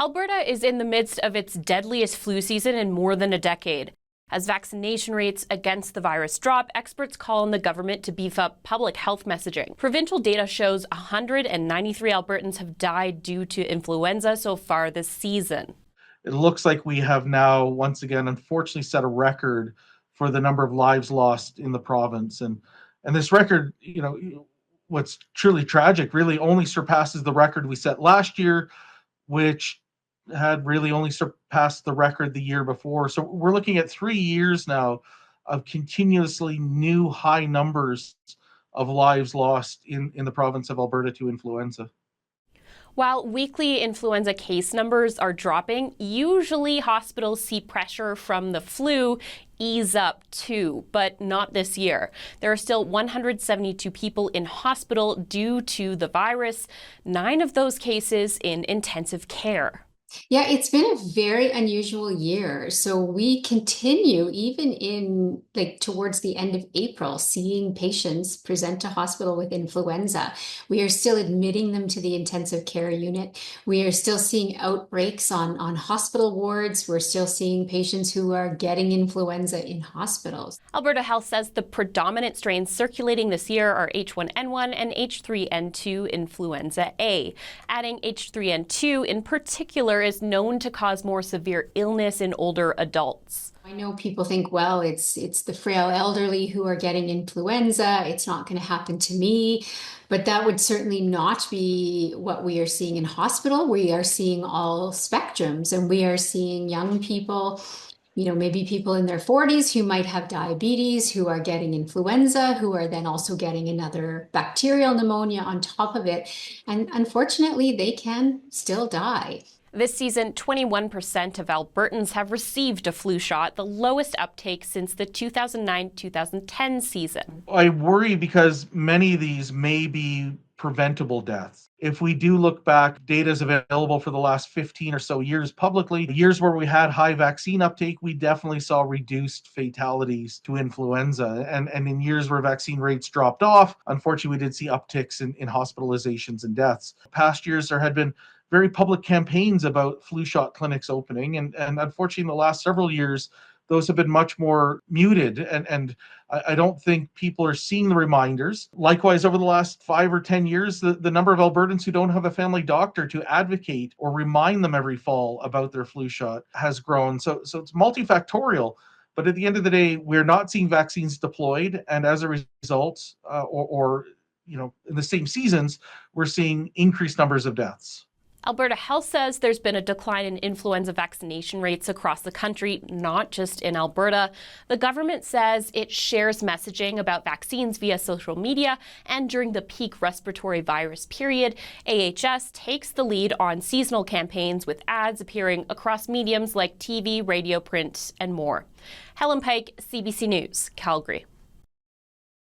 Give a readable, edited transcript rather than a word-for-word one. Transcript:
Alberta is in the midst of its deadliest flu season in more than a decade. As vaccination rates against the virus drop, experts call on the government to beef up public health messaging. Provincial data shows 193 Albertans have died due to influenza so far this season. It looks like we have now, once again, unfortunately set a record for the number of lives lost in the province. And this record, what's truly tragic, really only surpasses the record we set last year, which had really only surpassed the record the year before. So we're looking at 3 years now of continuously new high numbers of lives lost in the province of Alberta to influenza. While weekly influenza case numbers are dropping, usually hospitals see pressure from the flu ease up too, but not this year. There are still 172 people in hospital due to the virus, 9 of those cases in intensive care. Yeah, it's been a very unusual year. So we continue, even in towards the end of April, seeing patients present to hospital with influenza. We are still admitting them to the intensive care unit. We are still seeing outbreaks on hospital wards. We're still seeing patients who are getting influenza in hospitals. Alberta Health says the predominant strains circulating this year are H1N1 and H3N2 influenza A. Adding H3N2 in particular is known to cause more severe illness in older adults. I know people think, well, it's the frail elderly who are getting influenza. It's not going to happen to me. But that would certainly not be what we are seeing in hospital. We are seeing all spectrums, and we are seeing young people, maybe people in their 40s who might have diabetes, who are getting influenza, who are then also getting another bacterial pneumonia on top of it. And unfortunately, they can still die. This season, 21% of Albertans have received a flu shot, the lowest uptake since the 2009-2010 season. I worry because many of these may be preventable deaths. If we do look back, data is available for the last 15 or so years publicly. The years where we had high vaccine uptake, we definitely saw reduced fatalities to influenza. And in years where vaccine rates dropped off, unfortunately, we did see upticks in hospitalizations and deaths. Past years, there had been very public campaigns about flu shot clinics opening. And unfortunately, in the last several years, those have been much more muted. And I don't think people are seeing the reminders. Likewise, over the last 5 or 10 years, the number of Albertans who don't have a family doctor to advocate or remind them every fall about their flu shot has grown. So it's multifactorial. But at the end of the day, we're not seeing vaccines deployed. And as a result, in the same seasons, we're seeing increased numbers of deaths. Alberta Health says there's been a decline in influenza vaccination rates across the country, not just in Alberta. The government says it shares messaging about vaccines via social media, and during the peak respiratory virus period, AHS takes the lead on seasonal campaigns with ads appearing across mediums like TV, radio, print, and more. Helen Pike, CBC News, Calgary.